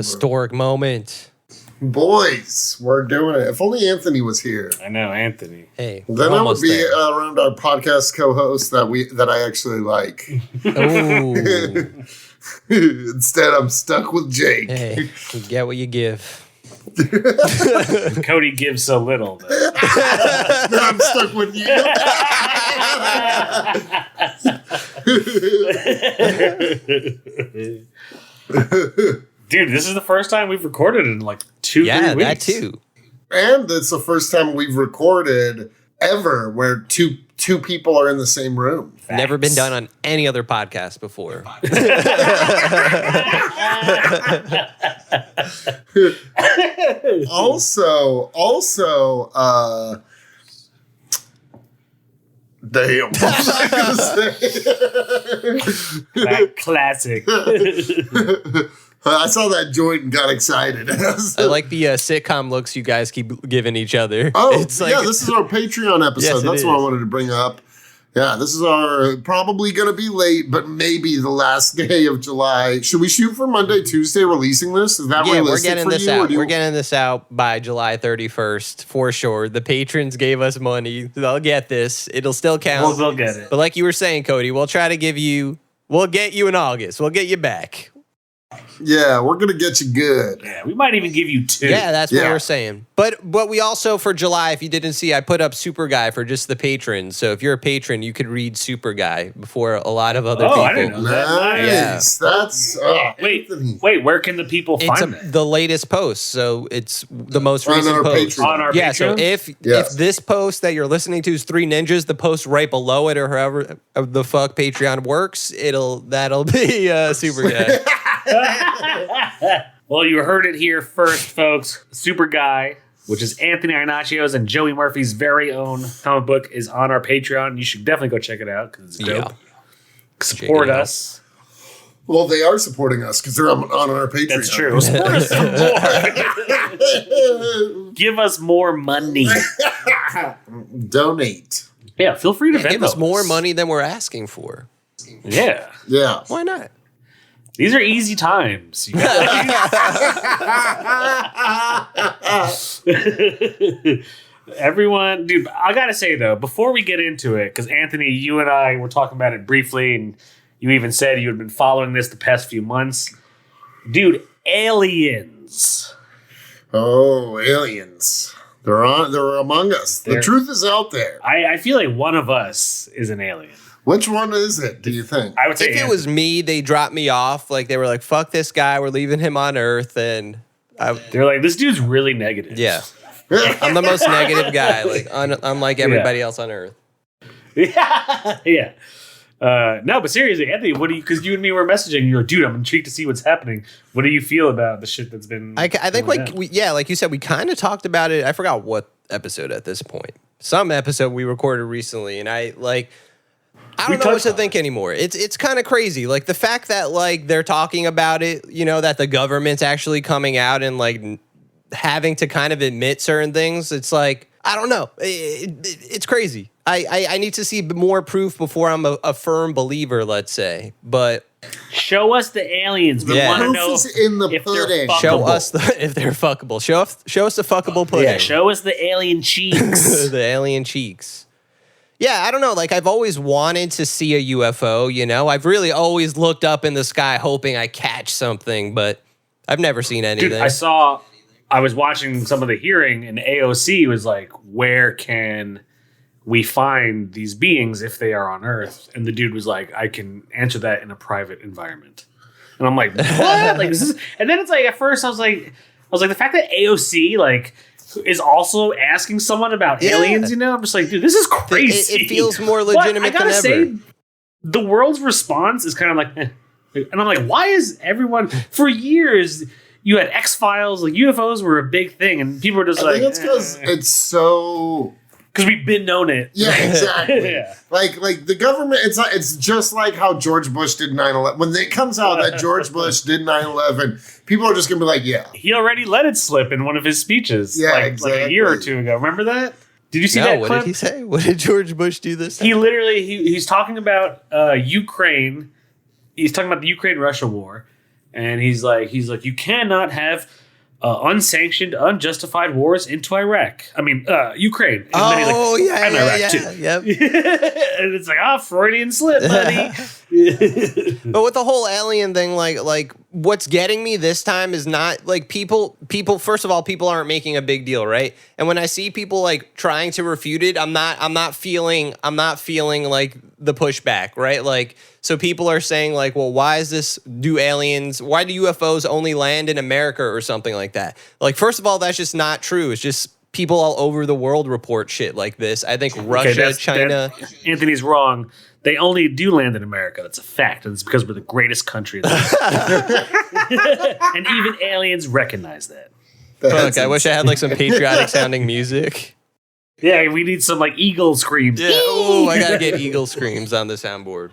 Historic moment. Boys, we're doing it. If only Anthony was here. I know, Anthony. Hey, Then I would be around our podcast co-host that I actually like. Instead, I'm stuck with Jake. Hey, you get what you give. Cody gives so little. I'm stuck with you. Dude, this is the first time we've recorded in like 3 weeks. Yeah, that too. And it's the first time we've recorded ever where two people are in the same room. Facts. Never been done on any other podcast before. Also, damn. That classic. I saw that joint and got excited. I like the sitcom looks you guys keep giving each other. Oh, it's like, yeah, this is our Patreon episode. Yes, That's what I wanted to bring up. Yeah, this is our probably going to be late, but maybe the last day of July. Should we shoot for Monday, Tuesday releasing this? Is that realistic we're getting for this you, out. We're getting this out by July 31st for sure. The patrons gave us money. They'll get this. It'll still count. Well, they'll get it. But like you were saying, Cody, we'll try to give you. We'll get you in August. We'll get you back. Yeah, we're going to get you good. Yeah, we might even give you 2. Yeah, that's what we were saying. But we also, for July, if you didn't see, I put up Super Guy for just the patrons. So if you're a patron, you could read Super Guy before a lot of other people. I didn't know that. Nice. Yeah. That's... Wait, where can the people find that? The latest post. So it's the most recent post. On our Patreon? So if this post that you're listening to is 3 Ninjas, the post right below it or however the fuck Patreon works, that'll be Super Guy. Well, you heard it here first, folks. Super Guy, which is Anthony Iannacio's and Joey Murphy's very own comic book, is on our Patreon. You should definitely go check it out because it's dope. Support us. Well, they are supporting us because they're on our Patreon. That's true. Support us some more. Give us more money. Donate. Yeah, feel free to Venmo give us more money than we're asking for. Yeah. Yeah. Why not? These are easy times. You Everyone, dude, I gotta say though, before we get into it, because Anthony, you and I were talking about it briefly, and you even said you had been following this the past few months. Dude, aliens. Oh, aliens. They're among us. The truth is out there. I feel like one of us is an alien. Which one is it, do you think? I would say if it was me, they dropped me off. Like they were like, fuck this guy, we're leaving him on Earth. And they're like, this dude's really negative. Yeah. I'm the most negative guy, like unlike everybody else on Earth. Yeah. No, but seriously, Anthony, because you and me were messaging, you're like, dude, I'm intrigued to see what's happening. What do you feel about the shit that's been I think like you said, we kind of talked about it. I forgot what episode at this point. Some episode we recorded recently, and I don't know what to think anymore. It's kind of crazy. Like the fact that like they're talking about it, that the government's actually coming out and like having to kind of admit certain things. It's like, I don't know. It's crazy. I need to see more proof before I'm a firm believer, let's say. But show us the aliens. We want to know in the pudding. Show us if they're fuckable. Show us the fuckable pudding. Yeah, show us the alien cheeks. The alien cheeks. Yeah, I don't know. Like, I've always wanted to see a UFO, I've really always looked up in the sky hoping I catch something, but I've never seen anything. Dude, I was watching some of the hearing, and AOC was like, where can we find these beings if they are on Earth? And the dude was like, I can answer that in a private environment. And I'm like, what? Like, this is, and then it's like, at first I was like, the fact that AOC, like, is also asking someone about aliens, I'm just like, dude, this is crazy. It feels more legitimate than ever. Say, the world's response is kind of like, and I'm like, why is everyone, for years, you had X-Files, like UFOs were a big thing, and people were just I think it's because it's so... Because we've been known it. Yeah, exactly. Yeah. Like the government, it's just like how George Bush did 9/11. When it comes out that George Bush did 9/11, people are just going to be like, yeah. He already let it slip in one of his speeches. Yeah, like a year or two ago. Remember that? Did you see that clip? What did he say? What did George Bush do this time? He literally, he's talking about Ukraine. He's talking about the Ukraine-Russia war. And he's like, you cannot have unsanctioned, unjustified wars into Iraq. I mean, Ukraine. And Oh, and Iraq yeah. too. Yep. And it's like, Freudian slip, buddy. But with the whole alien thing, like what's getting me this time is not like people. First of all, people aren't making a big deal, right? And when I see people like trying to refute it, I'm not feeling like the pushback, right? Like, so people are saying like, well, why do UFOs only land in America or something like that? Like, first of all, that's just not true. It's just people all over the world report shit like this. I think Russia, China. Anthony's wrong. They only do land in America. That's a fact. And it's because we're the greatest country. And even aliens recognize that. Fuck, I wish I had like some patriotic sounding music. Yeah, we need some like eagle screams. Yeah, oh, I gotta get eagle screams on the soundboard.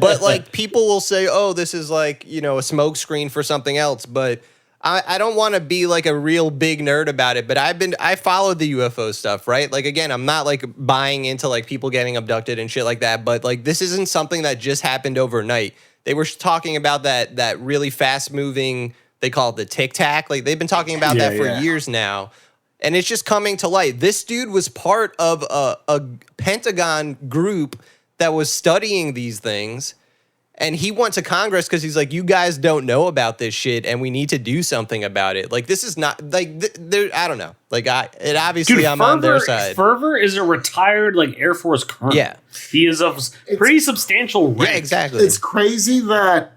But like people will say, oh, this is like, a smoke screen for something else. But I don't want to be like a real big nerd about it, but I followed the UFO stuff, right? Like, again, I'm not like buying into like people getting abducted and shit like that, but like this isn't something that just happened overnight. They were talking about that really fast moving, they call it the Tic Tac. Like they've been talking about that for years now. And it's just coming to light. This dude was part of a Pentagon group that was studying these things. And he went to Congress because he's like, you guys don't know about this shit, and we need to do something about it. Like, this is not like I don't know. Like, I'm on their side. Fervor is a retired like Air Force colonel. Yeah, he is of pretty substantial rank. Yeah, exactly. It's crazy that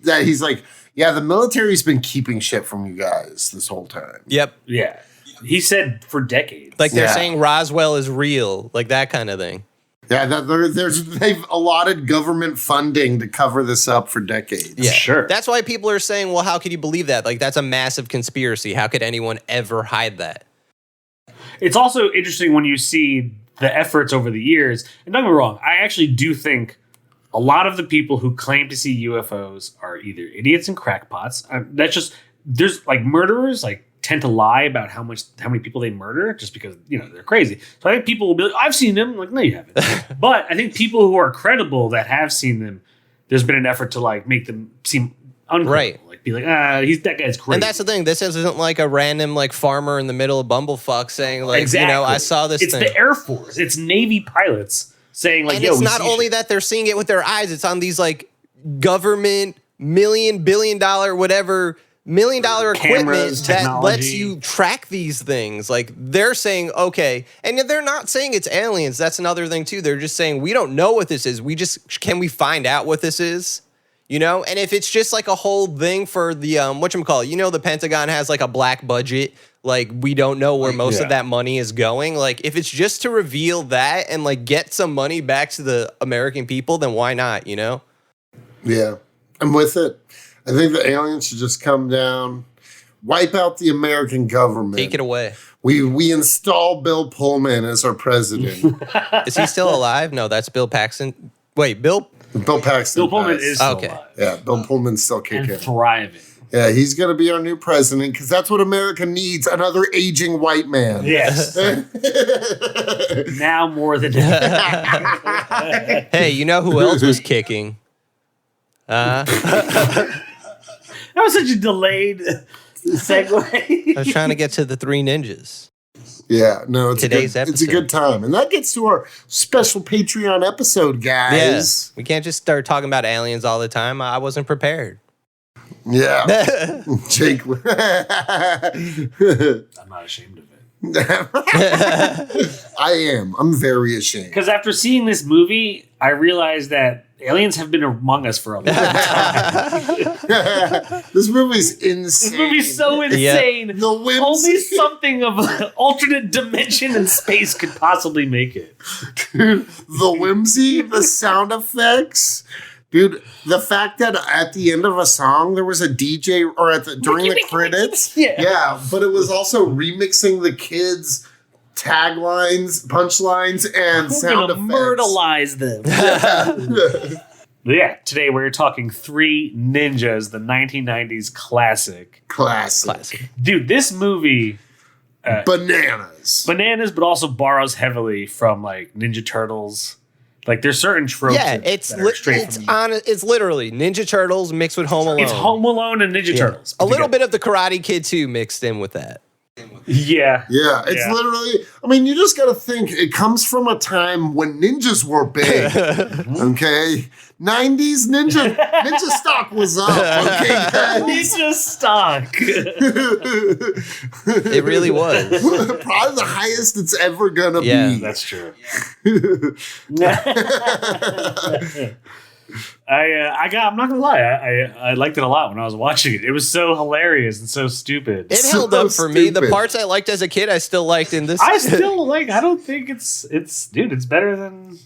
that he's like, yeah, the military's been keeping shit from you guys this whole time. Yep. Yeah, he said for decades. Like they're saying Roswell is real, like that kind of thing. Yeah, they've allotted government funding to cover this up for decades. Yeah, sure. That's why people are saying, well, how could you believe that? Like, that's a massive conspiracy. How could anyone ever hide that? It's also interesting when you see the efforts over the years. And don't get me wrong, I actually do think a lot of the people who claim to see UFOs are either idiots and crackpots. That's just, there's like murderers, like, tend to lie about how many people they murder just because they're crazy. So I think people will be like, I've seen them. I'm like, no, you haven't. But I think people who are credible that have seen them, there's been an effort to like make them seem uncredible. Right. Like be like, that guy's crazy. And that's the thing. This isn't like a random like farmer in the middle of Bumblefuck saying like, exactly. I saw this it's thing. It's the Air Force. It's Navy pilots saying like, and it's not only that they're seeing it with their eyes. It's on these like government billion dollar whatever $1 million equipment that lets you track these things. Like they're saying, okay, and they're not saying it's aliens. That's another thing too. They're just saying we don't know what this is. Can we find out what this is? And if it's just like a whole thing for the whatchamacallit, the Pentagon has like a black budget. Like we don't know where most of that money is going. Like if it's just to reveal that and like get some money back to the American people, then why not? Yeah, I'm with it. I think the aliens should just come down, wipe out the American government. Take it away. We install Bill Pullman as our president. Is he still alive? No, that's Bill Paxton. Wait, Bill Paxton. Bill Pullman is still alive. Yeah, Bill Pullman's still kicking. And thriving. Yeah, he's going to be our new president because that's what America needs, another aging white man. Yes. Now more than ever. Hey, you know who else was kicking? That was such a delayed segue. I was trying to get to the Three Ninjas. Yeah, no, it's Today's a good time. And that gets to our special Patreon episode, guys. Yes. We can't just start talking about aliens all the time. I wasn't prepared. Yeah. Jake. I'm not ashamed of it. I am. I'm very ashamed. Because after seeing this movie, I realized that aliens have been among us for a long time. This movie's insane. This movie's so insane. The whimsy. Only something of an alternate dimension and space could possibly make it. Dude, the whimsy, the sound effects. Dude, the fact that at the end of a song there was a DJ or during the credits. Yeah, but it was also remixing the kids' taglines, punchlines, and sound effects. Myrtleize them. Yeah, today we're talking Three Ninjas, the 1990s classic. Classic. Dude, this movie... Bananas, but also borrows heavily from like Ninja Turtles. Like there's certain tropes. Yeah, it's literally Ninja Turtles mixed with Home Alone. It's Home Alone and Ninja Turtles. A little bit of the Karate Kid 2 mixed in with that. Yeah. Yeah, it's literally, I mean, you just got to think, it comes from a time when ninjas were big, okay? 90s ninja stock was up, okay, guys? Ninja stock. It really was. Probably the highest it's ever going to be. That's true. I'm not gonna lie. I liked it a lot when I was watching it. It was so hilarious and so stupid. It held up for me. The parts I liked as a kid, I still liked in this. I still like. I don't think it's It's better than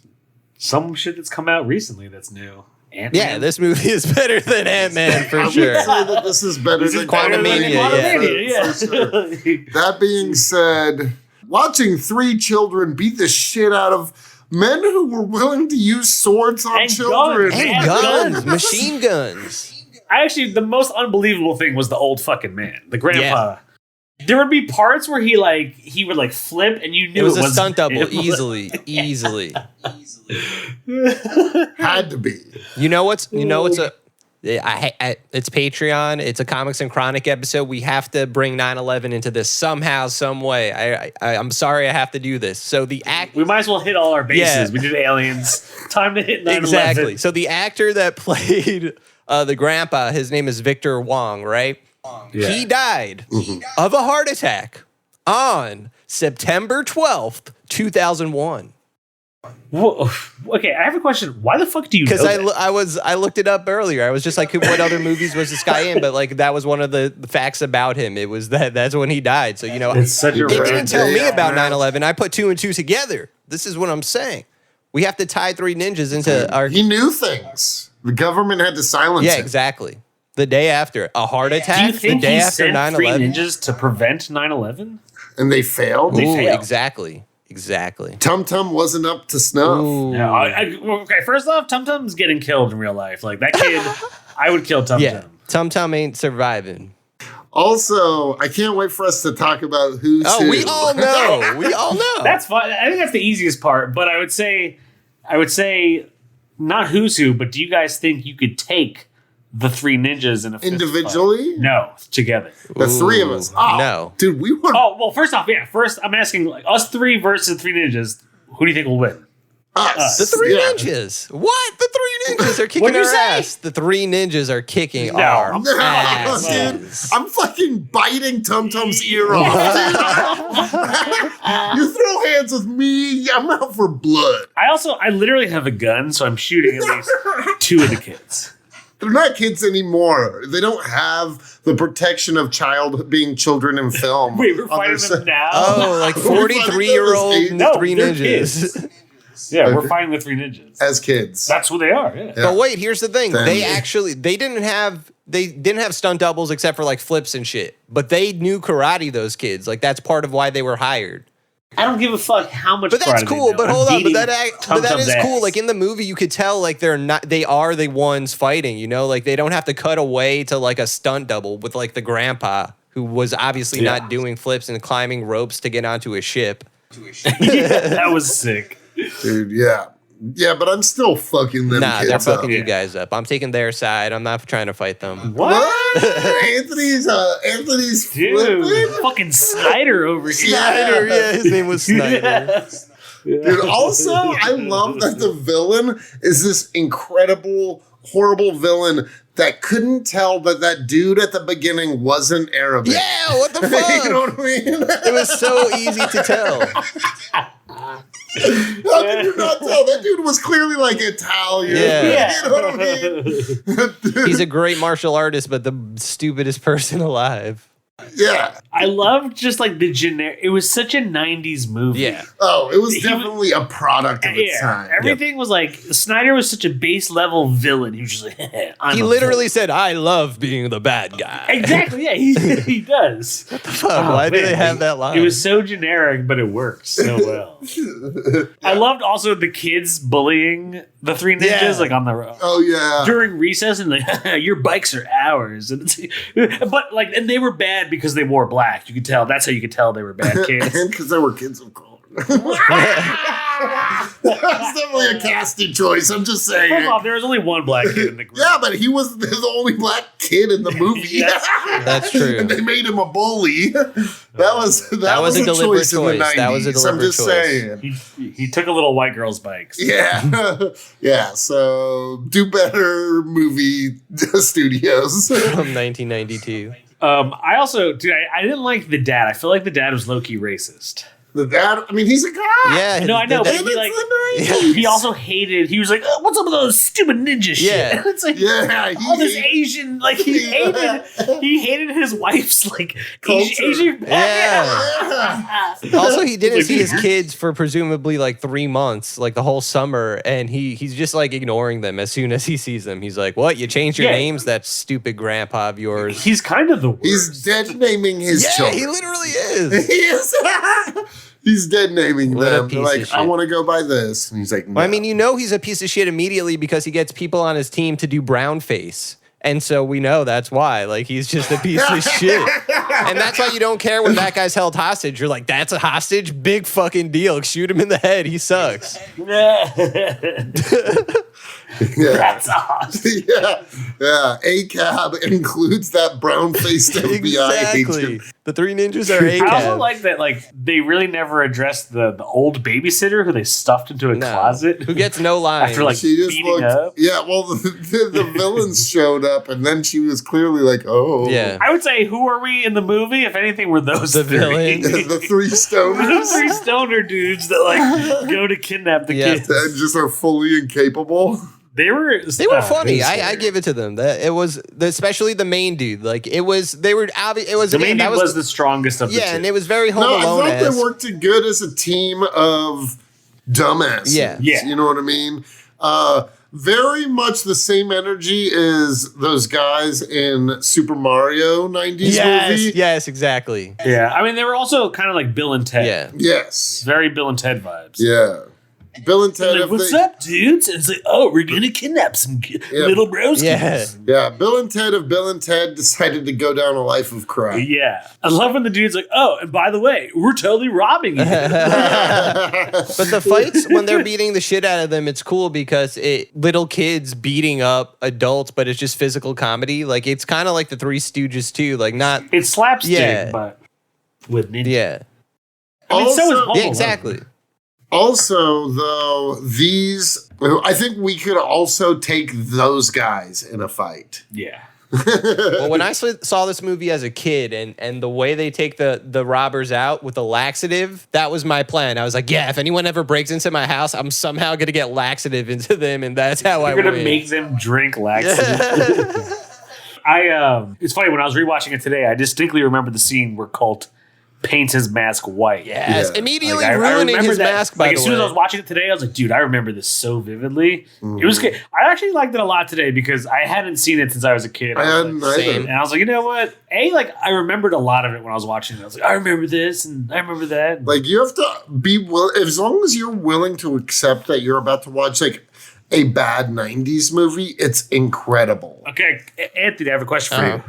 some shit that's come out recently. That's new. Ant-Man. Yeah, this movie is better than Ant-Man for I would sure. say that this is better than Quantumania. For sure. That being said, watching 3 children beat the shit out of men who were willing to use swords on children. And guns. Machine guns. The most unbelievable thing was the old fucking man, the grandpa. Yeah. There would be parts where he would flip, and you knew it was a stunt double. Easily. Had to be. You know what's it's Patreon. It's a Comics and Chronic episode. We have to bring 9/11 into this somehow, some way. I'm sorry I have to do this. So we might as well hit all our bases. We did aliens. Time to hit 9/11. Exactly. So the actor that played the grandpa, his name is Victor Wong, right? Yeah. He died of a heart attack on September 12th, 2001. Well, okay, I have a question. Why the fuck do you know Because I looked it up earlier. I was just like, what other movies was this guy in? But like that was one of the facts about him. It was that's when he died. So, it's such it didn't tell me about 9/11. I put 2 and 2 together. This is what I'm saying. We have to tie 3 ninjas into our... He knew things. The government had to silence him. Yeah, exactly. The day after. A heart attack? Do you think the day he after sent 9/11? 3 ninjas to prevent 9/11? And they failed? They failed. Exactly. Tum Tum wasn't up to snuff. No, okay, first off, Tum Tum's getting killed in real life. Like, that kid, I would kill Tum Tum. Yeah, Tum Tum ain't surviving. Also, I can't wait for us to talk about who's who. We all know. That's fine. I think that's the easiest part. But I would say, not who's who, but do you guys think you could take the 3 ninjas in a fist individually? Fight? No, together. The 3 of us. Oh, no. Dude, we were... Oh, well, first off, First, I'm asking, like, us 3 versus 3 ninjas. Who do you think will win? Us. The 3 ninjas. What? The 3 ninjas are kicking our ass. The 3 ninjas are kicking our ass. Dude, I'm fucking biting Tum Tum's ear off. You throw hands with me, I'm out for blood. I literally have a gun, so I'm shooting at least 2 of the kids. They're not kids anymore. They don't have the protection of being children in film. Wait, we're fighting them now? Oh, like 43-year-old 3 ninjas. Yeah, we're fighting the 3 ninjas. As kids. That's who they are, yeah. But wait, here's the thing. They didn't have stunt doubles except for like flips and shit. But they knew karate, those kids. Like that's part of why they were hired. I don't give a fuck how much. But that's cool. But hold on. But that is cool. Ass. Like in the movie, you could tell like they are the ones fighting. You know, like they don't have to cut away to like a stunt double with like the grandpa who was obviously not doing flips and climbing ropes to get onto a ship. Yeah, that was sick, dude. Yeah. Yeah, but I'm still fucking them kids they're fucking up. you guys up. I'm taking their side. I'm not trying to fight them. What? Anthony's dude, flipping? Fucking Snyder over here. Snyder, yeah, his name was Snyder. Dude, also, I love that the villain is this incredible, horrible villain that couldn't tell that dude at the beginning wasn't Arabic. Yeah, what the fuck? You know what I mean? It was so easy to tell. How could you not tell? That dude was clearly like Italian. Yeah. You know what I mean? He's a great martial artist, but the stupidest person alive. Yeah. I loved just like the generic. It was such a 90s movie. Yeah. Oh, it was definitely a product of its time. Everything was like, Snyder was such a base level villain. He was just like, he literally said, I love being the bad guy. Exactly, yeah, he does. What the fuck? Why do they have that line? It was so generic, but it worked so well. I loved also the kids bullying the 3 ninjas, like on the road. Oh, yeah. During recess, and like, your bikes are ours. And and they were bad because they wore black. You could tell. That's how you could tell they were bad kids. And because they were kids of color. That's definitely a casting choice. I'm just saying. First off, there was only one black kid in the group. Yeah, but he was the only black kid in the movie. That's true. And they made him a bully. That was a deliberate choice in the 90s. That was a deliberate I'm just choice. saying. He took a little white girl's bikes. Yeah. Yeah. So do better, movie studios. From 1992. I also, dude, I didn't like the dad. I feel like the dad was low-key racist. The dad, I mean, he's a guy. Yeah. No, I know, but he, like, he also hated, he was like, oh, what's up with those stupid ninja shit? Yeah. It's like, Yeah. all this Asian, like, he hated his wife's, like, Culture. Asian. Yeah. Also, he didn't see his kids for presumably like 3 months, like the whole summer, and he's just like ignoring them as soon as he sees them. He's like, "What? You changed your names? That stupid grandpa of yours." He's kind of the worst. He's dead naming his children. he literally is. He is. He's dead naming What a them. piece They're of like, shit. I want to go by this. And he's like, no. I mean, he's a piece of shit immediately because he gets people on his team to do brown face. And so we know that's why. Like, he's just a piece of shit. And that's why you don't care when that guy's held hostage. You're like, that's a hostage? Big fucking deal. Shoot him in the head. He sucks. Yeah. That's awesome. Yeah. ACAB includes that brown-faced FBI Exactly. agent. The three ninjas are I also ACAB. like that, like, they really never addressed the old babysitter who they stuffed into a closet. Who gets no lines. After, like, She just beating looked. up. Yeah, well, the villains showed up, and then she was clearly like, oh. Yeah. I would say, who are we in the movie? If anything, we're those The three. villain. The three Those stoners. three stoner dudes that, like, go to kidnap the Yeah. kids. And just are fully incapable. They were funny. I give it to them. It was especially the main dude. Like it was. They were. It was. the again, main that dude was the strongest of the two. and it was very Home No, I Alone. thought they worked good as a team of dumbasses. Yeah. Yeah. You know what I mean? Very much the same energy as those guys in Super Mario 90s movie. Yes, exactly. Yeah, I mean, they were also kind of like Bill and Ted. Yeah. Yes. Very Bill and Ted vibes. Yeah. Bill and Ted. Like, if what's they- up, dudes? And it's like, oh, we're gonna kidnap some little broskies. Yeah. Yeah, Bill and Ted, if Bill and Ted decided to go down a life of crime. Yeah. I love when the dude's like, oh, and by the way, we're totally robbing you. But the fights when they're beating the shit out of them, it's cool because little kids beating up adults, but it's just physical comedy. Like it's kind of like the Three Stooges too. Like not. It's slapstick, Yeah. but with ninja. Yeah. I mean, so is Also- Home Yeah. Alone. Exactly. Also, though, I think we could also take those guys in a fight. Yeah. Well, when I saw this movie as a kid and the way they take the robbers out with the laxative, that was my plan. I was like, yeah, if anyone ever breaks into my house, I'm somehow going to get laxative into them, and that's how You're I gonna win. make them drink laxative. It's funny when I was rewatching it today. I distinctly remember the scene where Colt paints his mask white. Yes, Yeah. immediately Like, I ruining remember his that, mask, by like, the as soon as I way. was watching it today, I was like, dude, I remember this so vividly. It was good. I actually liked it a lot today because I hadn't seen it since I was a kid. I hadn't either. same. And I was like, you know what? I remembered a lot of it when I was watching it. I was like, I remember this and I remember that. Like, you have to be as long as you're willing to accept that you're about to watch, like, a bad 90s movie, it's incredible. Okay, Anthony, I have a question for you.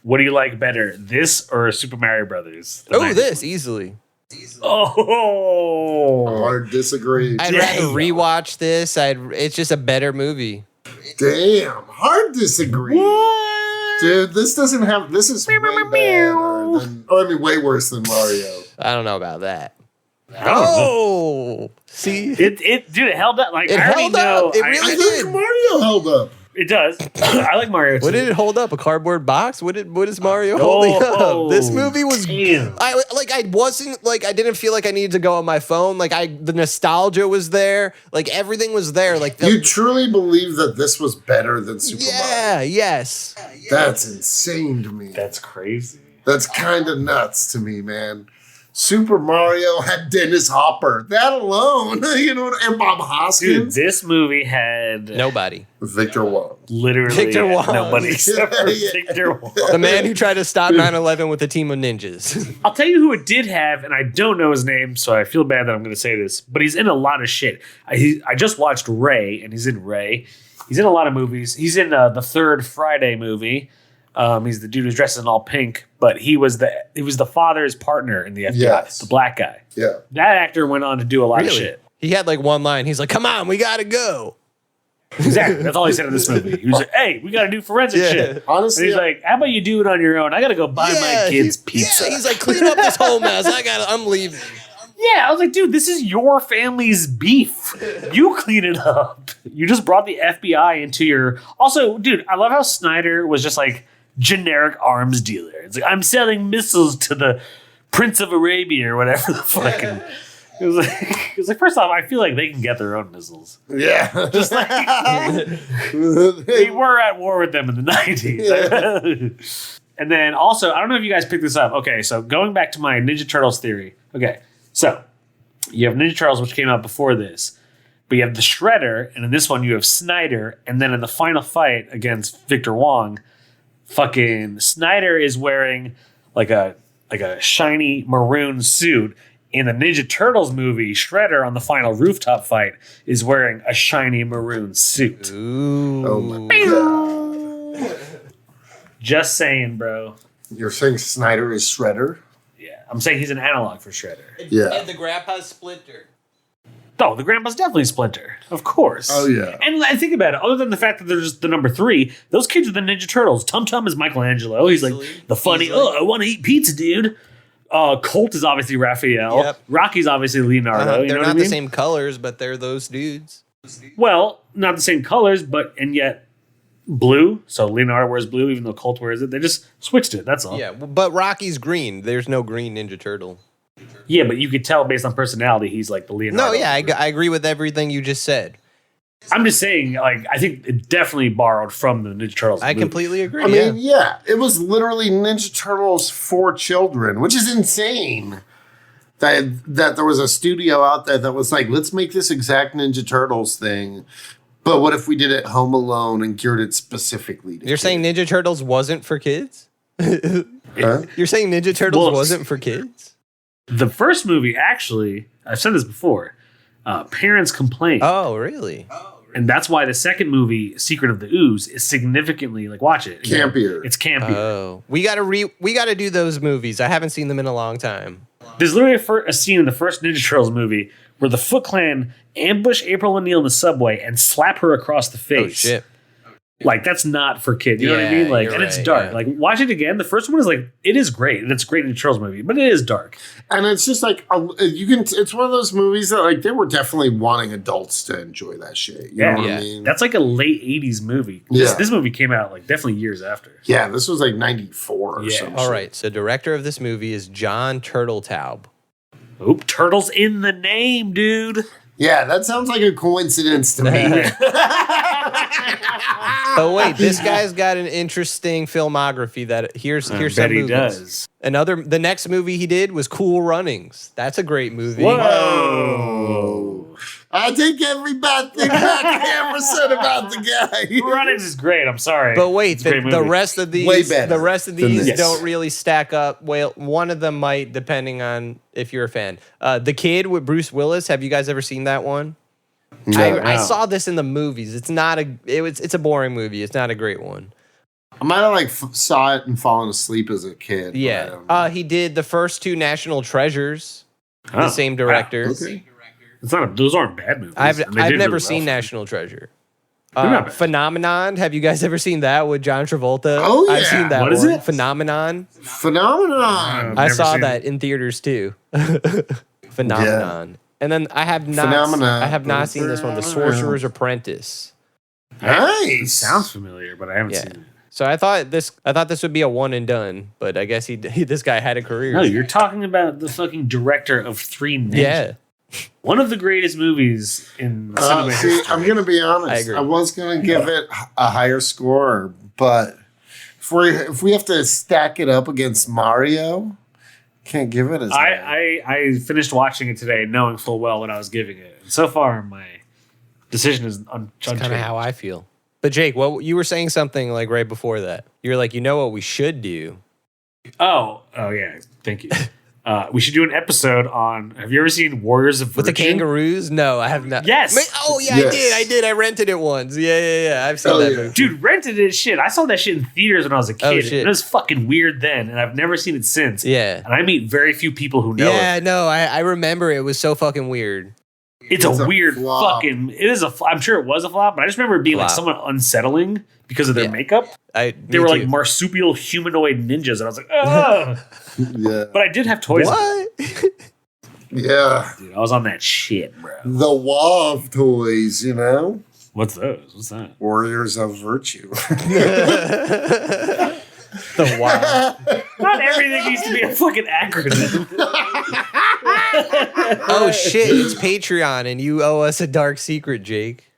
What do you like better, this or Super Mario Brothers? The Oh, 90s this one? easily. Oh. Hard disagree. I'd rather rewatch this. It's just a better movie. Damn, hard disagree. Dude, this is way better than, way worse than Mario. I don't know about that. I don't know. Oh, see, It held up. Like, It I already held know. up. It I really think did. Mario held up. It does. I like Mario too. What did it hold up? A cardboard box? What is Mario holding up? This movie was. Damn. I didn't feel like I needed to go on my phone. The nostalgia was there. Like everything was there. Like You truly believe that this was better than Super Mario? yes. That's insane to me. That's crazy. That's kind of nuts to me, man. Super Mario had Dennis Hopper. That alone, and Bob Dude, Hoskins. this movie had Nobody. Victor Wong. literally Victor Wong. nobody except for Yeah. Victor Wong. The man who tried to stop 9/11 with a team of ninjas. I'll tell you who it did have, and I don't know his name, so I feel bad that I'm going to say this, but he's in a lot of shit. I just watched Ray, and he's in Ray. He's in a lot of movies. He's in the third Friday movie. He's the dude who's dressed in all pink, but he was the father's partner in the FBI, the black guy. Yeah. That actor went on to do a lot of shit. He had like one line. He's like, "Come on, we gotta go." Exactly. That's all he said in this movie. He was like, "Hey, we got to do forensic shit." Honestly, and he's like, "How about you do it on your own? I got to go buy my kids pizza." Yeah, he's like, "Clean up this whole mess. I'm leaving." Yeah, I was like, dude, this is your family's beef. You clean it up. You just brought the FBI into your... Also, dude, I love how Snyder was just like generic arms dealer. It's like, I'm selling missiles to the Prince of Arabia or whatever the fucking... It was like, first off, I feel like they can get their own missiles. Yeah. Just like... we were at war with them in the 90s. Yeah. And then also, I don't know if you guys picked this up. Okay, so going back to my Ninja Turtles theory. Okay. So, you have Ninja Turtles, which came out before this, but you have the Shredder, and in this one you have Snyder, and then in the final fight against Victor Wong, fucking Snyder is wearing like a shiny maroon suit. In the Ninja Turtles movie, Shredder on the final rooftop fight is wearing a shiny maroon suit. Ooh. Oh my God. Just saying, bro. You're saying Snyder is Shredder? I'm saying he's an analog for Shredder. Yeah. And the grandpa's Splinter. Oh, the grandpa's definitely Splinter. Of course. Oh, yeah. And I think about it. Other than the fact that there's the number 3, those kids are the Ninja Turtles. Tum Tum is Michelangelo. He's like the funny, I want to eat pizza, dude. Colt is obviously Raphael. Yep. Rocky's obviously Leonardo. You they're know not what I mean? the same colors, but they're those dudes. Well, not the same colors, and yet blue. So Leonardo wears blue, even though Colt wears it. They just switched it. That's all. Yeah, but Rocky's green. There's no green Ninja Turtle. Yeah, but you could tell based on personality, he's like the Leonardo. No, yeah, I agree with everything you just said. I'm just saying, like, I think it definitely borrowed from the Ninja Turtles. I completely agree. I mean, yeah, it was literally Ninja Turtles for children, which is insane. That there was a studio out there that was like, let's make this exact Ninja Turtles thing. But what if we did it Home Alone and geared it specifically to You're saying Ninja Turtles wasn't for kids? Huh? You're saying Ninja Turtles wasn't for kids? The first movie, actually, I've said this before, parents complain. Oh, really? And that's why the second movie, Secret of the Ooze, is significantly, like, watch it. Campier. It's campier. Oh, we gotta do those movies. I haven't seen them in a long time. There's literally a scene in the first Ninja Turtles movie where the Foot Clan ambush April O'Neil in the subway and slap her across the face. Oh, shit. Like, that's not for kids. You know what I mean? Like, and it's dark. Yeah. Like, watch it again. The first one is like, it is great. And it's a great Ninja Turtles movie, but it is dark. And it's just like, it's one of those movies that, like, they were definitely wanting adults to enjoy that shit. You know what I mean? That's like a late 80s movie. Yeah. This movie came out, like, definitely years after. Yeah, this was like 94 or something. All right, so director of this movie is John Turteltaub. Oop, turtles in the name, dude. Yeah, that sounds like a coincidence to me. Oh wait, this guy's got an interesting filmography. Here's some movies. He does. The next movie he did was Cool Runnings. That's a great movie. Whoa. I take every bad thing back I ever said about the guy. Runnings is great. I'm sorry. But wait, the rest of these, Way better the rest of these this. don't really stack up. Well, one of them might, depending on if you're a fan. The Kid with Bruce Willis. Have you guys ever seen that one? No. I saw this in the movies. It's not it's a boring movie. It's not a great one. I might have like saw it and fallen asleep as a kid. Yeah. He did the first 2 National Treasures. The same director. Okay. Those aren't bad movies. I've And they did never really seen well. National Treasure. They're not bad. Phenomenon. Have you guys ever seen that with John Travolta? Oh, I've yeah. seen that What one. is it? Phenomenon. Phenomenon. I Never saw seen that it. in theaters too. Phenomenon. And then I have not seen this one, The Sorcerer's Apprentice. It Nice. sounds familiar, but I haven't Yeah. seen it. So I thought this would be a one and done, but I guess this guy had a career. No, you're talking about the fucking director of Three Ninjas. Yeah. One of the greatest movies in cinema See, history. I'm going to be honest. I agree. I was going to give it a higher score, but if we have to stack it up against Mario, can't give it as high. I finished watching it today knowing full well what I was giving it. And so far, my decision is unchanged. That's kind of how I feel. But Jake, you were saying something like right before that. You were like, you know what we should do? Oh yeah. Thank you. We should do an episode on. Have you ever seen Warriors of Virtue? With the kangaroos? No, I have not. Yes. I did. I rented it once. Yeah. I've seen that movie. Dude, rented it. Shit, I saw that shit in theaters when I was a kid. Shit. It was fucking weird then, and I've never seen it since. Yeah. And I meet very few people who know it. Yeah, no, I remember it was so fucking weird. It's a weird flop. fucking. It is a. I'm sure it was a flop, but I just remember it being like somewhat unsettling because of their makeup. They were like marsupial humanoid ninjas, and I was like, oh. Yeah. But I did have toys. What? Yeah. Dude, I was on that shit, bro. The WAV toys, you know? What's those? What's that? Warriors of Virtue. The wow. Not everything needs to be a fucking acronym. Oh shit! It's Patreon, and you owe us a dark secret, Jake.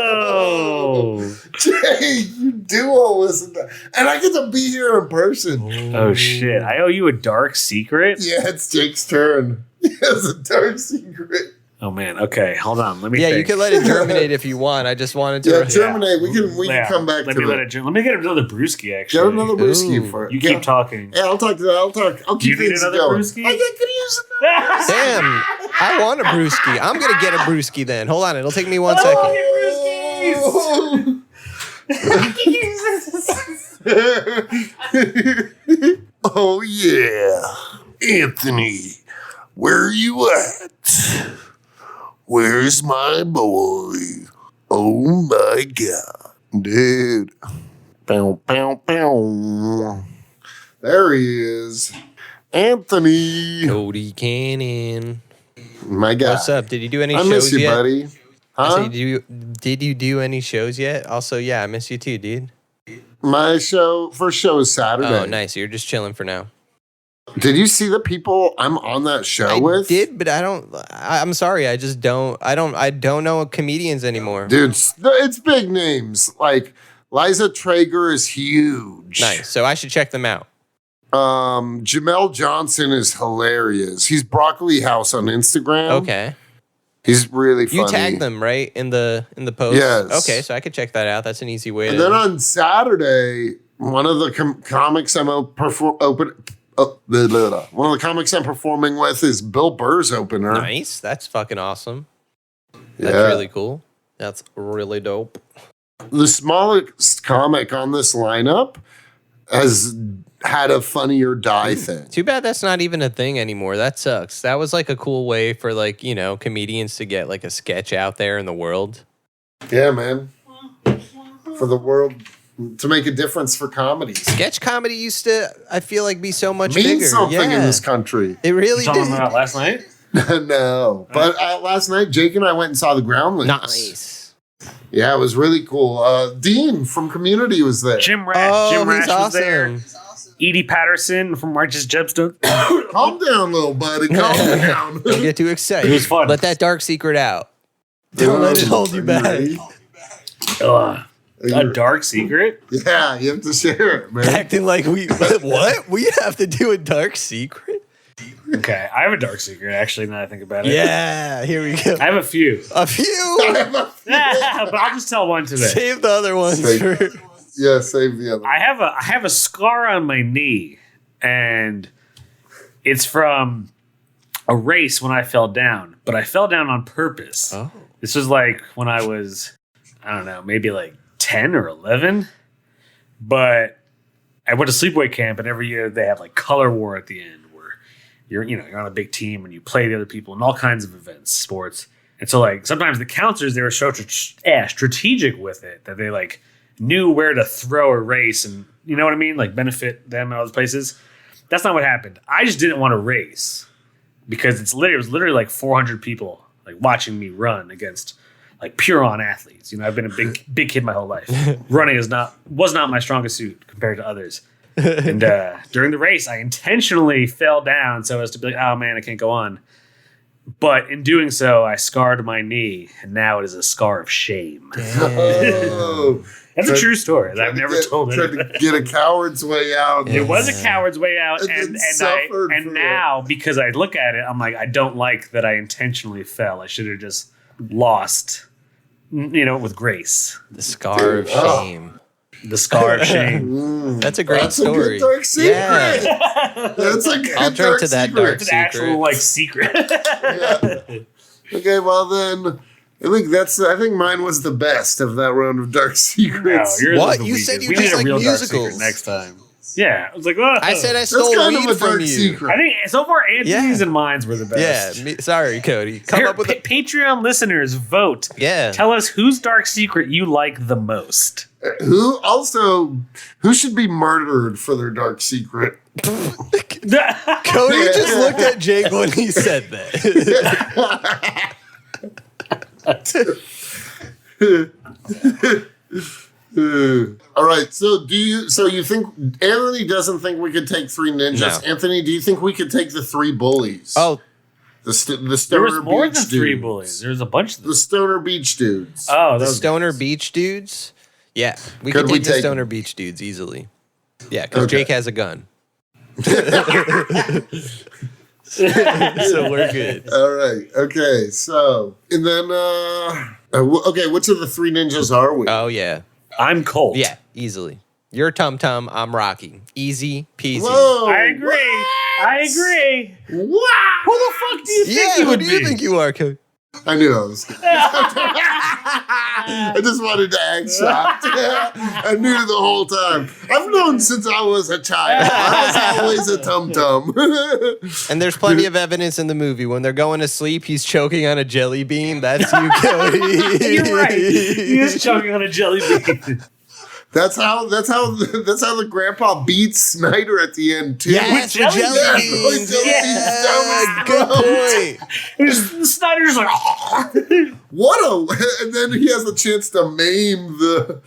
Oh. Jay, you do all listen to, and I get to be here in person. Oh shit! I owe you a dark secret. Yeah, it's Jake's turn. He has a dark secret. Oh man. Okay, hold on. Let me. Yeah, think. you can let it germinate if you want. I just wanted to. Yeah, germinate. We can come back to Let me it. Let me get another brewski. Actually, Get another brewski Ooh. for it. You keep talking. Yeah, I'll talk to that. I'll Do you keep need things another going. brewski? I could use it. Damn, I want a brewski. I'm gonna get a brewski then. Hold on, it'll take me 1 second. Oh yeah, Anthony, where are you at? Where's my boy? Oh my god, dude! Bow, bow, bow. There he is, Anthony. Cody Cannon. My god, What's up? Did you do any I shows miss you, yet? buddy. I Huh? said, did you do any shows yet? Also, yeah, I miss you too, dude. My first show is Saturday. Oh, nice. You're just chilling for now. Did you see the people I'm on that show I with? did, but I don't. I'm sorry. I just don't. I don't know comedians anymore. Dude, it's big names. Like Liza Traeger is huge. Nice. So I should check them out. Jamel Johnson is hilarious. He's Broccoli House on Instagram. Okay. He's really funny. You tagged them right in the post. Yes. Okay, so I could check that out. That's an easy way And to. then on Saturday, one of the comics one of the comics I'm performing with is Bill Burr's opener. Nice. That's fucking awesome. That's Yeah. really cool. That's really dope. The smallest comic on this lineup has had a Funny or Die thing. Too bad that's not even a thing anymore. That sucks. That was like a cool way for like, comedians to get like a sketch out there in the world. Yeah, man. For the world to make a difference for comedy. Sketch comedy used to, I feel like, be so much Means bigger. something in Yeah. this country. It really You talking did. about last night? No. But last night, Jake and I went and saw the Groundlings. Nice. Yeah, it was really cool. Dean from Community was there. Jim Rash. Oh, Jim Rash he's was there. awesome. Edie Patterson from Righteous Gemstones. Calm down, little buddy. Calm down. Don't get too excited. It was fun. Let that dark secret out. Don't let it hold you back. Ready? A dark secret? Yeah, you have to share it, man. Acting like what? We have to do a dark secret? Okay, I have a dark secret, actually, now that I think about it. Yeah, here we go. I have a few. A few? But I'll just tell one today. Save the other ones Save- for... Yeah, save the other. I have a scar on my knee, and it's from a race when I fell down, but I fell down on purpose. Oh. This was like when I was, I don't know, maybe like 10 or 11. But I went to sleepaway camp, and every year they have like color war at the end where you're on a big team and you play the other people in all kinds of events, sports. And so like sometimes the counselors, they were so strategic with it that they like knew where to throw a race and, you know what I mean? Like benefit them in all those places. That's not what happened. I just didn't want to race because it was literally like 400 people like watching me run against like pure on athletes. I've been a big kid my whole life. Running was not my strongest suit compared to others. And during the race, I intentionally fell down so as to be like, oh man, I can't go on. But in doing so, I scarred my knee, and now it is a scar of shame. Oh, That's a true story. I've never told Tried anyone. to get a coward's way out. It was a coward's way out, And then suffered for now because I look at it, I'm like, I don't like that I intentionally fell. I should have just lost, with grace. The scar of Oh. shame. The scar of shame. That's a great story. That's a good dark secret. Yeah. That's a good I'll drink to that dark It's an actual secret. Yeah. Okay, well then, I think mine was the best of that round of dark secrets. No, yours What? was the You said weakest. you We just need a like real dark musicals. secret next time. Yeah, I was like, oh. I said I That's stole kind weed of a from dark you. secret. I think so far Anthony's and mine's were the best. Yeah, sorry, Cody. Come Here, up with a Patreon listeners, vote. Yeah. Tell us whose dark secret you like the most. Who should be murdered for their dark secret? Cody just looked at Jake when he said that. All right. So you think Anthony doesn't think we could take 3 ninjas? No. Anthony, do you think we could take the 3 bullies? Oh, the There Stoner was more Beach than 3 dudes. bullies. There was a bunch of them. The Stoner Beach dudes. Oh, the those Stoner Beach dudes? Yeah, we Could could we take the take Stoner Beach dudes easily. Yeah, because Okay. Jake has a gun. So we're good. All right. Okay. So and then okay, which of the 3 ninjas are we? Oh, yeah. I'm Colt. Yeah, easily. You're Tum Tum, I'm Rocky. Easy peasy. Whoa! I agree. I agree. Wow! Who the fuck do you think Yeah, you who would do you be? think you are, Cody? I knew I was. I just wanted to act shocked. I knew the whole time. I've known since I was a child. I was always a tum tum. And there's plenty of evidence in the movie. When they're going to sleep, he's choking on a jelly bean. That's you, Cody. You're right. He is choking on a jelly bean. That's how the grandpa beats Snyder at the end too. Yes, With with jelly jelly beans. beans. Yeah, good point. Snyder's like, What a! And then he has the chance to maim the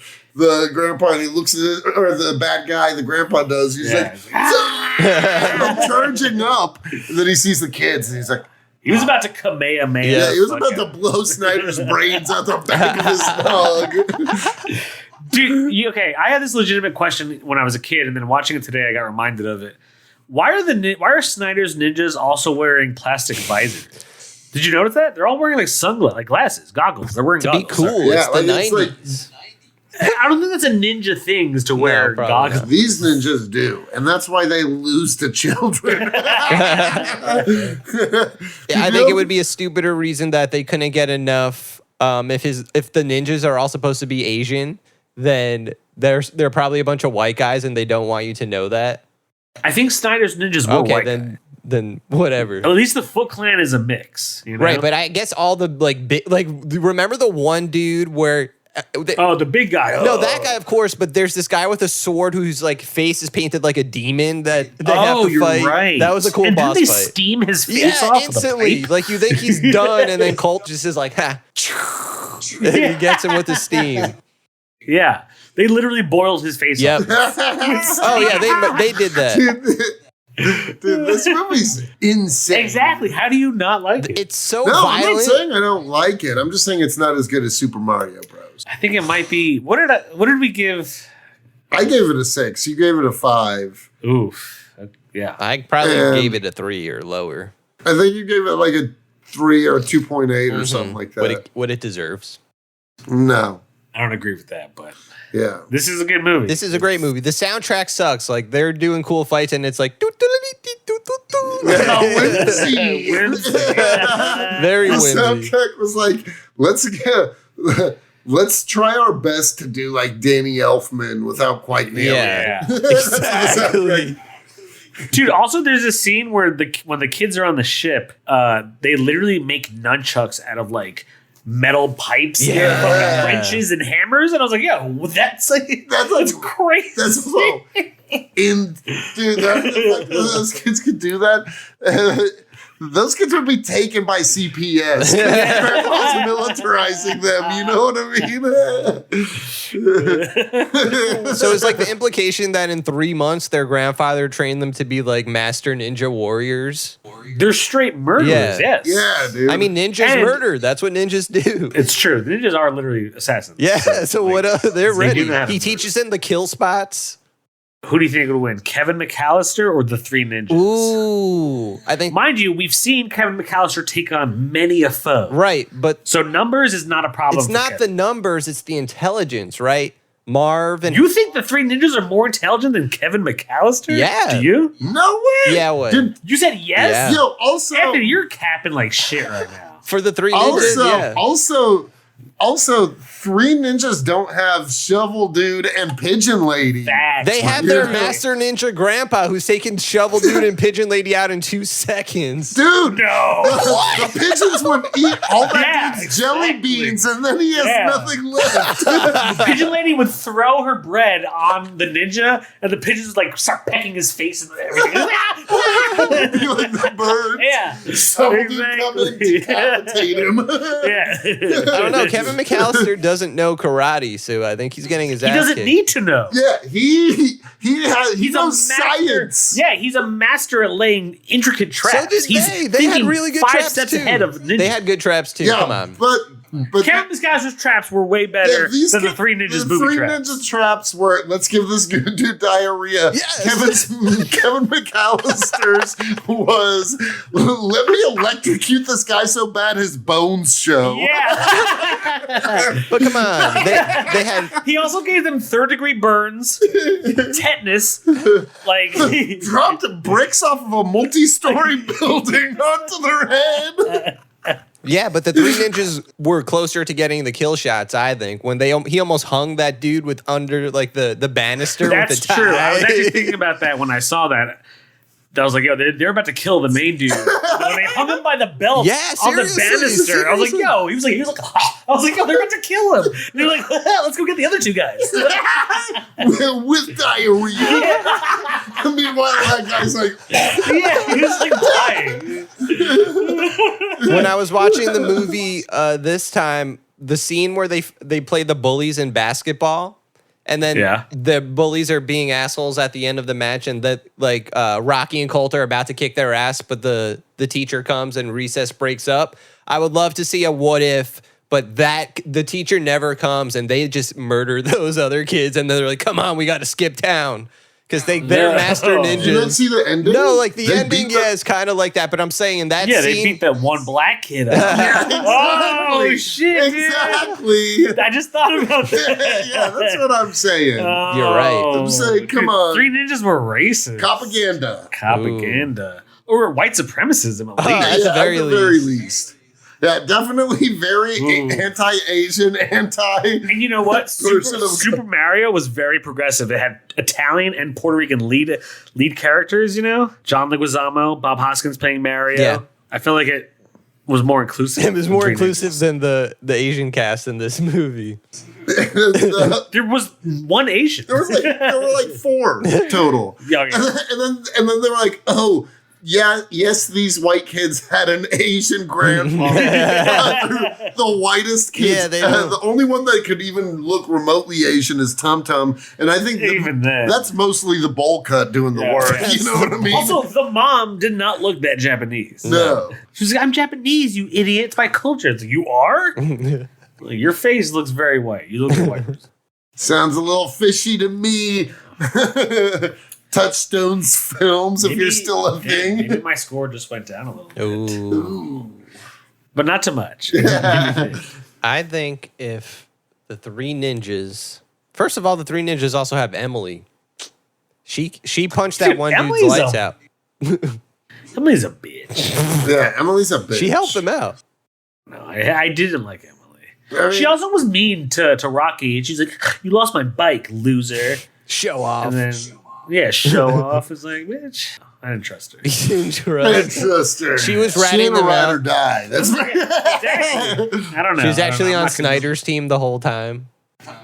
grandpa, and he looks at it, or the bad guy. The grandpa does. He's Yeah. like, I'm charging up, and then he sees the kids, and he's like. he was about to Kamehameha. Yeah, he was about to blow Snyder's brains out the back of his dog. Dude, okay, I had this legitimate question when I was a kid, and then watching it today, I got reminded of it. Why are Snyder's ninjas also wearing plastic visors? Did you notice that? They're all wearing like sunglasses, like glasses, goggles. They're wearing To be goggles. cool, Yeah, it's the like, it's 90s. I don't think that's a ninja thing is to wear probably goggles. not. These ninjas do, and that's why they lose to children. Yeah, I think it would be a stupider reason that they couldn't get enough. If the ninjas are all supposed to be Asian, then they're probably a bunch of white guys, and they don't want you to know that. I think Snyder's ninjas were Okay, white. then whatever. At least the Foot Clan is a mix, you know? Right, but I guess all the remember the one dude where the big guy. no, that guy, of course, but there's this guy with a sword whose like face is painted like a demon that they have Oh, to you're fight. right. That was a cool and boss didn't they fight. steam his face Yeah, off instantly. with a pipe? Like you think he's done, and then Colt just is like, ha, and he gets him with the steam. Yeah, they literally boiled his face Yep. off. Oh yeah, they did that. Dude, this movie's insane. Exactly. How do you not like it? It's so No, I'm not violent. saying I don't like it. I'm just saying it's not as good as Super Mario Bros. I think it might be. What did we give? I gave it a 6. You gave it a 5. Oof. Yeah. I probably And- gave it a 3 or lower. I think you gave it like a 3 or a 2.8 or something like that. What it deserves. No. I don't agree with that, but Yeah. this is a good movie. This is a great movie. The soundtrack sucks. Like they're doing cool fights, and it's like Yeah, whimsy. Whimsy. very The whimsy. soundtrack was like, let's try our best to do like Danny Elfman without quite nailing Yeah. it. Exactly. Dude, also there's a scene where when the kids are on the ship, they literally make nunchucks out of like metal pipes, Yeah. and fucking wrenches and hammers, and I was like, yo, that's crazy. That's so dude, like, those kids could do that. Those kids would be taken by CPS. Grandpa's militarizing them. You know what I mean? So it's like the implication that in 3 months their grandfather trained them to be like master ninja warriors. They're straight murderers, Yeah. yes. Yeah, dude. I mean, ninjas And- murder. That's what ninjas do. It's true. The ninjas are literally assassins. Yeah. So what? They're they ready. do have He it. teaches them the kill spots. Who do you think would win? Kevin McAllister or the Three Ninjas? Ooh, I think Mind you, we've seen Kevin McAllister take on many a foe. right, but So numbers is not a problem. it's for not the Kevin. numbers; it's the intelligence, right? Marv and You think the three ninjas are more intelligent than Kevin McAllister? Yeah. Do you? No way. Yeah, what? You said yes? Yeah. Yo, also, Anthony, you're capping like shit right now. For the three ninjas, also, three ninjas don't have Shovel Dude and Pigeon Lady. They have their master ninja grandpa who's taking Shovel Dude and Pigeon Lady out in 2 seconds. Dude, No. the pigeons would eat all that Yeah, dude's jelly beans, and then he has nothing left. Pigeon Lady would throw her bread on the ninja, and the pigeons would like start pecking his face and everything. Be like the birds. Yeah. Shovel Dude come and decapitate him. Yeah. I don't know. Kevin McAllister doesn't know karate, so I think he's getting his ass He doesn't kicked. need to know. Yeah, he knows master. science. Yeah, he's a master at laying intricate traps. So did he's they. They had thinking really good 5 traps steps too. ahead of ninja. They had good traps too. Yeah, Come on. but Kevin McAllister's traps were way better than the three ninjas the booby three traps. ninja traps were, let's give this dude diarrhea. Yes. Kevin McAllister's was, let me electrocute this guy so bad his bones show. Yeah. But come on. They had He also gave them 3rd-degree burns, tetanus, like Dropped bricks off of a multi-story building onto their head. Yeah, but the three ninjas were closer to getting the kill shots, I think, when he almost hung that dude with under like the banister That's with the tie. true. I was actually thinking about that when I saw that. I was like, yo, they're about to kill the main dude. When they hung him by the belt Yeah, on the seriously, banister, I was like, seriously. yo, he was like, I was like, yo, they're about to kill him. And they're like, let's go get the other 2 guys. With diarrhea. Meanwhile, that guy's like, Yeah, he was like dying. When I was watching the movie this time, the scene where they play the bullies in basketball, and then the bullies are being assholes at the end of the match, and that like Rocky and Colt are about to kick their ass, but the teacher comes and recess breaks up. I would love to see a what if, but the teacher never comes and they just murder those other kids, and they're like, "Come on, we got to skip town." Because they're master ninjas. you don't see the ending? No, like the They ending, beat the- is kind of like that. But I'm saying in that Yeah, scene, they beat that one black kid up. Exactly. Oh, shit, dude. Exactly. I just thought about that. Yeah, that's what I'm saying. You're right. I'm saying, come on. Three ninjas were racist. Propaganda. Or white supremacism, at least. At the very least. Yeah, definitely very anti-Asian, And you know what? Person of- Super Mario was very progressive. It had Italian and Puerto Rican lead characters, you know? John Leguizamo, Bob Hoskins playing Mario. Yeah. I feel like it was more inclusive. it was more between inclusive than the Asian cast in this movie. There was one Asian. there were like 4 total. Yeah, And then they were like, oh, yeah, yes, these white kids had an Asian grandfather. The whitest kids. Yeah, the only one that could even look remotely Asian is Tum Tum. And I think Even then. that's mostly the bowl cut doing the work. You know what I mean? Also, the mom did not look that Japanese. no. She was like, I'm Japanese, you idiot. It's my culture. It's like, you are? Like, your face looks very white. You look like a white person. Sounds a little fishy to me. Touchstones Films, if you're still a thing. Maybe my score just went down a little bit. Ooh. But not too much. I think if the three ninjas, first of all, the three ninjas also have Emily. She punched that Dude, one Emily's dude's lights a- out. Emily's a bitch. Yeah, Emily's a bitch. She helped him out. No, I didn't like Emily. I mean, She also was mean to Rocky, and she's like, "You lost my bike, loser." Show off. And then, show off is like, bitch. I didn't trust her. I didn't trust her. She was She ratting ain't a them ride out. or die. That's Exactly. I don't know. She was I don't actually know. I'm on not gonna- Snyder's team the whole time.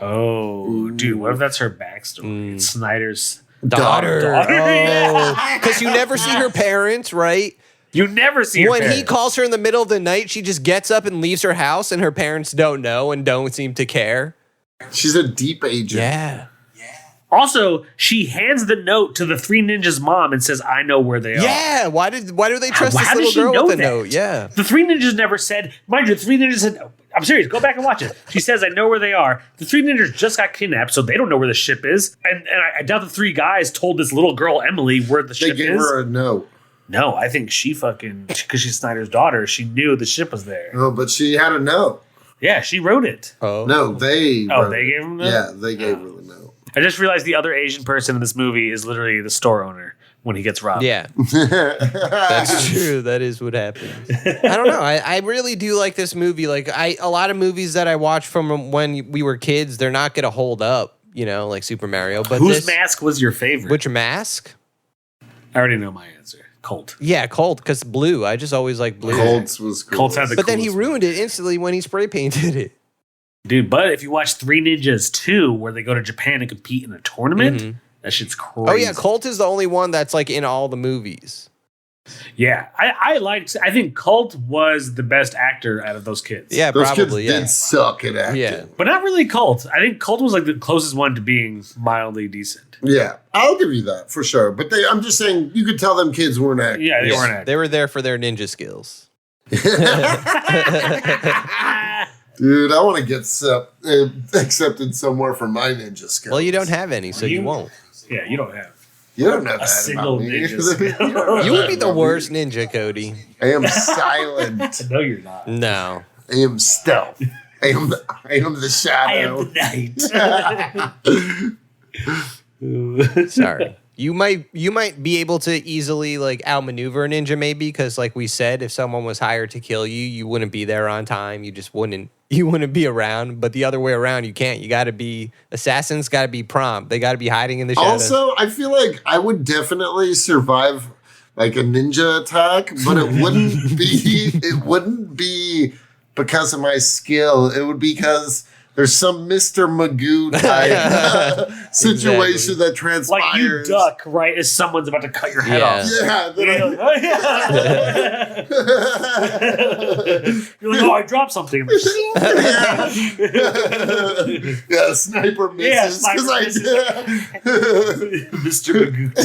Oh, dude, what if that's her backstory? It's Snyder's Daughter. Yeah. Because you never see her parents, right? You never see her When he parents. calls her in the middle of the night, she just gets up and leaves her house, and her parents don't know and don't seem to care. She's a deep agent. Yeah. Also, she hands the note to the three ninjas' mom and says, "I know where they are." Yeah. Why do they trust How this does she little girl know with a that? note? Yeah. The three ninjas never said, mind you, the three ninjas said, I'm serious, go back and watch it. She says, I know where they are. The three ninjas just got kidnapped, so they don't know where the ship is. And I doubt the three guys told this little girl, Emily, where the They ship gave is. her a note. No, I think she fucking, because she's Snyder's daughter, she knew the ship was there. Oh, but she had a note. Yeah, she wrote it. Oh. No, they gave him the note? Yeah, they gave her the note. I just realized the other Asian person in this movie is literally the store owner when he gets robbed. Yeah. That's true. That is what happens. I don't know. I really do like this movie. Like a lot of movies that I watched from when we were kids, they're not going to hold up, like Super Mario. But whose mask was your favorite? Which mask? I already know my answer. Colt. Yeah, Colt, because blue. I just always like blue. Colt's was cool. Colt's had the but then he ruined it instantly when he spray painted it. Dude, but if you watch Three Ninjas 2, where they go to Japan and compete in a tournament, that shit's crazy. Oh, yeah, Colt is the only one that's like in all the movies. Yeah, I think Colt was the best actor out of those kids. Yeah, those probably, kids did suck at acting. Yeah. But not really Colt. I think Colt was like the closest one to being mildly decent. Yeah, I'll give you that for sure. But I'm just saying, you could tell them kids weren't acting. Yeah, they weren't acting. They were there for their ninja skills. Dude, I want to get accepted somewhere for my ninja skills. Well, you don't have any, so you won't. Yeah, you don't have. You don't know a that single about me. ninja skill. You would be the worst ninja, Cody. I am silent. No, you're not. No. I am stealth. I am the shadow. I am the night. Sorry. You might be able to easily like outmaneuver a ninja maybe because like we said, if someone was hired to kill you, you wouldn't be there on time. You just wouldn't be around. But the other way around, you can't. You got to be assassins. Got to be prompt. They got to be hiding in the shadows. Also, I feel like I would definitely survive like a ninja attack, but it wouldn't be because of my skill. It would be because there's some Mr. Magoo type situation that transpires. Like you duck right as someo's about to cut your head off. Yeah. You're like, oh, I dropped something. Yeah, sniper misses. Yeah, sniper misses. Mr. Magoo.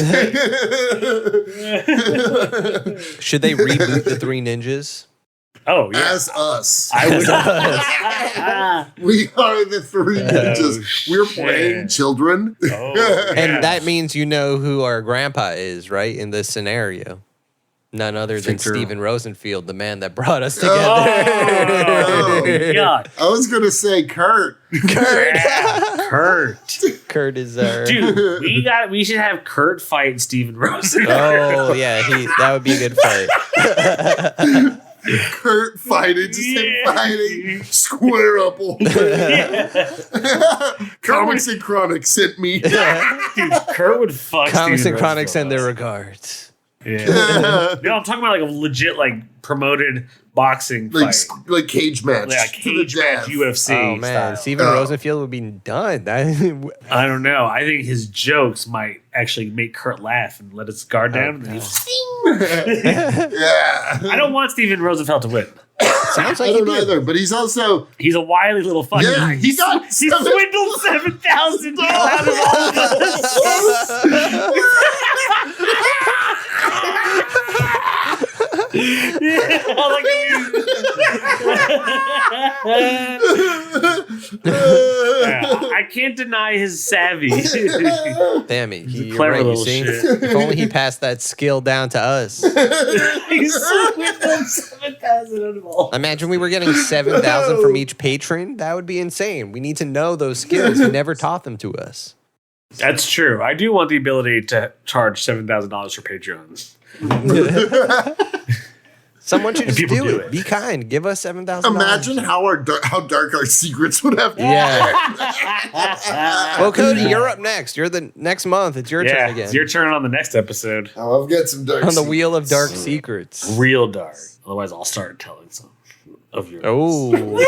Should they reboot the Three Ninjas? Oh, yeah. As us. I would. We are the Three Ninjas. We're playing children. And that means you know who our grandpa is, right? In this scenario. None other than Steven Rosenfield, the man that brought us together. Yeah. I was going to say Kurt. Kurt. Kurt is our... Dude, we should have Kurt fight Steven Rosenfield. Oh, yeah. That would be a good fight. Kurt fighting, just him fighting, square up. Comics and Chronic sent me. Dude, Kurt would fuck Comics Steven and Chronic send their Rosenfield. regards. Yeah. No, I'm talking about like a legit promoted boxing fight. Like cage match. Yeah, cage match UFC. Oh, man. style. Steven Rosenfield would be done. I don't know. I think his jokes might actually make Kurt laugh and let his guard down. Yeah. I don't want Steven Rosenfeld to win. Sounds like I don't either, but he's also... He's a wily little fucker. Yeah, he swindled $7,000 out of all of I can't deny his savvy. Damn it. He's clever right, little shit. If only he passed that skill down to us. He's swindled $7,000 out of all. Imagine we were getting 7,000 from each patron. That would be insane. We need to know those skills. He never taught them to us. That's true. I do want the ability to charge $7,000 for Patreons. Someone should just People do do it. it. Be kind. Give us $7,000. Imagine how dark our secrets would have to be. Yeah. Well, Cody, you're up next. You're the next month. It's your turn again. It's your turn on the next episode. Oh, I've got some dark On the Wheel of Dark Secrets. Real dark. Otherwise, I'll start telling some of yours. Oh. Would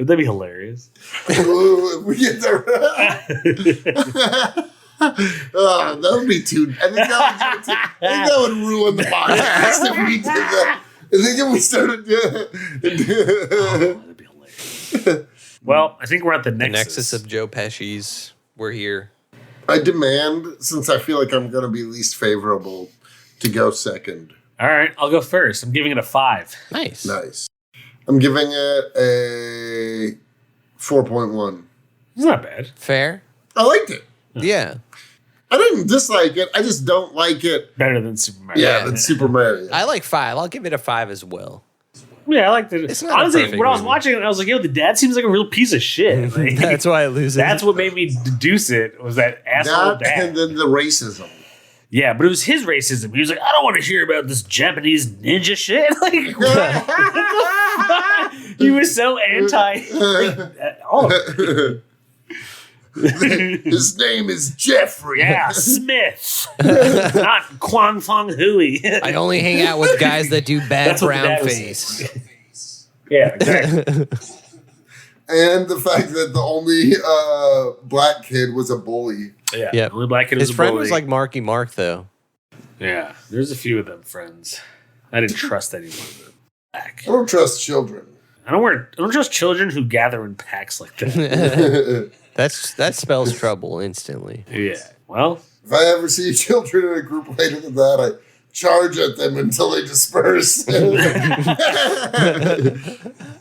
that be hilarious? Ooh, if we get there. Oh, that would be too. I think that would ruin the podcast if we did that. I think if we started. That'd be hilarious. Well, I think we're at the The nexus. nexus of Joe Pesci's. We're here. I demand, since I feel like I'm going to be least favorable, to go second. All right, I'll go first. I'm giving it a 5. Nice. Nice. I'm giving it a 4.1. It's not bad. Fair. I liked it. Yeah. I didn't dislike it. I just don't like it. Better than Super Mario. Yeah, than Super Mario. I like 5. I'll give it a 5 as well. Yeah, I liked it. It's not a honestly, perfect when I was movie. watching it, I was like, yo, the dad seems like a real piece of shit. Like, That's why it loses. that's what made me deduce it, was that asshole That dad. and then the racism. Yeah, but it was his racism. He was like, I don't want to hear about this Japanese ninja shit. Like, what the fuck? He was so anti. All of it. His name is Jeffrey. Yeah, Smith. Not Kwang Fong Hui. I only hang out with guys that do bad That's what the brown dad was face. Yeah, exactly. And the fact that the only black kid was a bully. Yeah, Yep. only black kid His was a friend bully. was like Marky Mark, though. Yeah, there's a few of them friends. I didn't trust anyone of them. Black. I don't trust children. I don't trust children who gather in packs like that. That spells trouble instantly. Yeah. Well, If I ever see children in a group later than that, I charge at them until they disperse.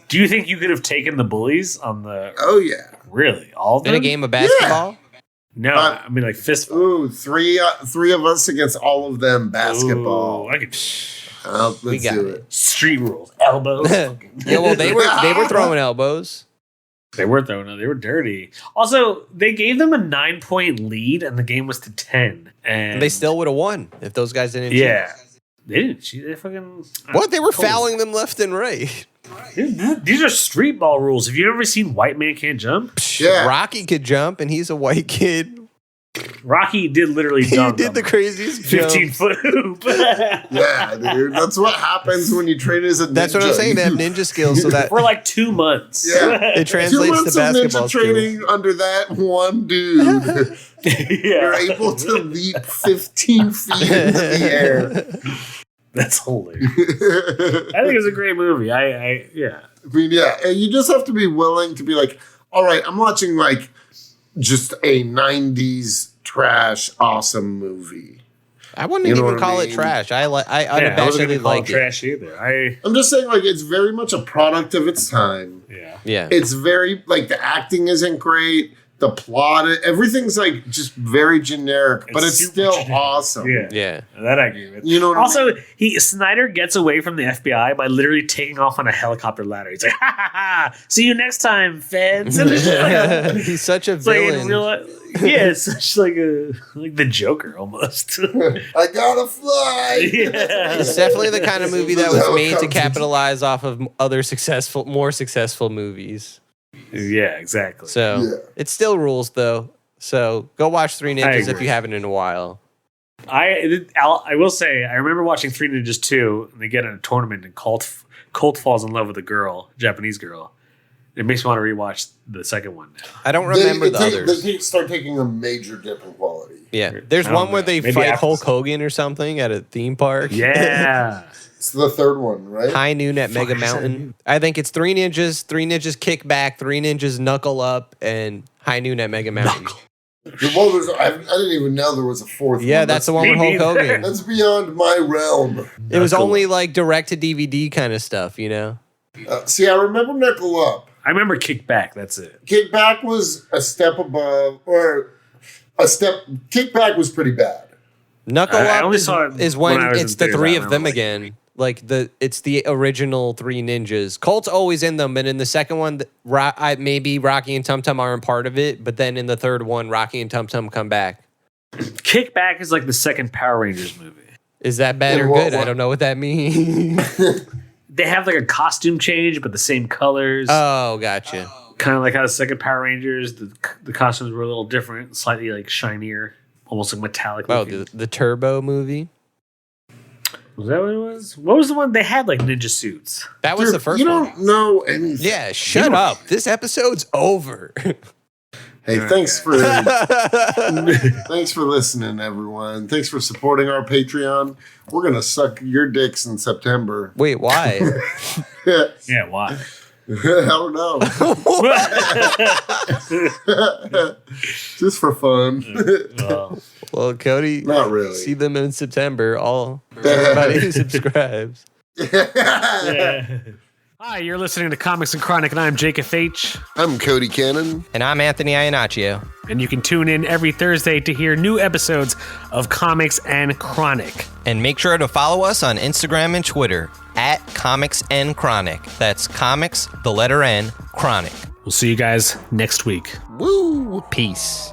do you think you could have taken the bullies on the? Oh, yeah. Really, all of them? In a game of basketball? No, I mean like fist. Ooh, three of us against all of them basketball. Ooh, I could. We Let's got do it. it. Street rules, elbows. Yeah, well, they were throwing elbows. They were throwing it. They were dirty. Also, they gave them a 9-point lead, and the game was to 10. And They still would have won if those guys didn't cheat. yeah, they didn't cheat. They fucking What? They were Totally. fouling them left and right. Dude, these are street ball rules. Have you ever seen White Man Can't Jump? Yeah. Rocky could jump, and he's a white kid. Rocky did literally He dunk did on the a craziest jump. 15-foot hoop. Yeah, dude. That's what happens when you train as a ninja. That's what I'm saying. They have ninja skills, so that For like 2 months. Yeah. it 2 translates months to of basketball ninja skills. training under that one dude. You're Yeah. able to leap 15 feet into the air. That's hilarious. I think it's a great movie. Yeah. I mean, yeah, and you just have to be willing to be like, all right, I'm watching like just a 90s trash awesome movie. I wouldn't You know even what I call it mean? trash. I I wasn't unabashedly gonna call it like it. trash either. I'm just saying, like, it's very much a product of its time. Yeah. Yeah. It's very, like, the acting isn't great. The plot, everything's like just very generic, but it's super still generic. awesome. Yeah. Yeah. That I agree with. You know what Also, I mean? Snyder gets away from the FBI by literally taking off on a helicopter ladder. He's like, ha ha ha! See you next time, feds. And it's just like, He's such a it's like in villain. real life, yeah, it's such like the Joker almost. I gotta fly. Yeah. It's definitely the kind of movie that was made to Helicopter. capitalize off of other more successful movies. Yeah, exactly. So Yeah. it still rules, though. So go watch Three Ninjas if agree. you haven't in a while. I will say I remember watching Three Ninjas 2, and they get in a tournament, and Colt falls in love with a girl, Japanese girl. It makes me want to rewatch the second one now. I don't remember the others. They start taking a major dip in quality. Yeah, there's I don't one where know. they Maybe fight after Hulk this. Hogan or something at a theme park. Yeah. It's the third one, right? High Noon at Mega Fuck, is that Mountain. I think it's Three Ninjas kick back, Three Ninjas knuckle up, and High Noon at Mega Mountain. Well, I didn't even know there was a fourth one. Yeah, that's the one with Me Hulk neither. Hogan. That's beyond my realm. It was Knuckle only like direct to DVD kind of stuff, you know? See, I remember Knuckle Up. I remember Kickback. That's it. Kickback was a step above, or a step. Kickback was pretty bad. Knuckle I Up only saw it is when when I was it's in the theaters. three I of them remember again. Like it's the original Three Ninjas. Colt's always in them, but in the second one, maybe Rocky and Tum Tum aren't part of it. But then in the third one, Rocky and Tum Tum come back. Kickback is like the second Power Rangers movie. Is that bad In or what good? I way? don't know what that means. They have like a costume change, but the same colors. Oh, gotcha. Kind of like how the second Power Rangers, the costumes were a little different, slightly like shinier, almost like metallic. Oh, looking. the Turbo movie. Was that what it was? What was the one they had like ninja suits? That was Dude, the first you one. don't know anything. Yeah, shut up. This episode's over. Hey, Okay. thanks for listening, everyone. Thanks for supporting our Patreon. We're gonna suck your dicks in September. Wait, why? Yeah, why? I don't know. Just for fun. Well, Well, Cody, Not really. see them in September. Everybody who subscribes. yeah. Hi, you're listening to Comics and Chronic, and I'm Jake FH. I'm Cody Cannon. And I'm Anthony Iannaccio. And you can tune in every Thursday to hear new episodes of Comics and Chronic. And make sure to follow us on Instagram and Twitter at Comics N Chronic. That's comics, the letter N, Chronic. We'll see you guys next week. Woo! Peace.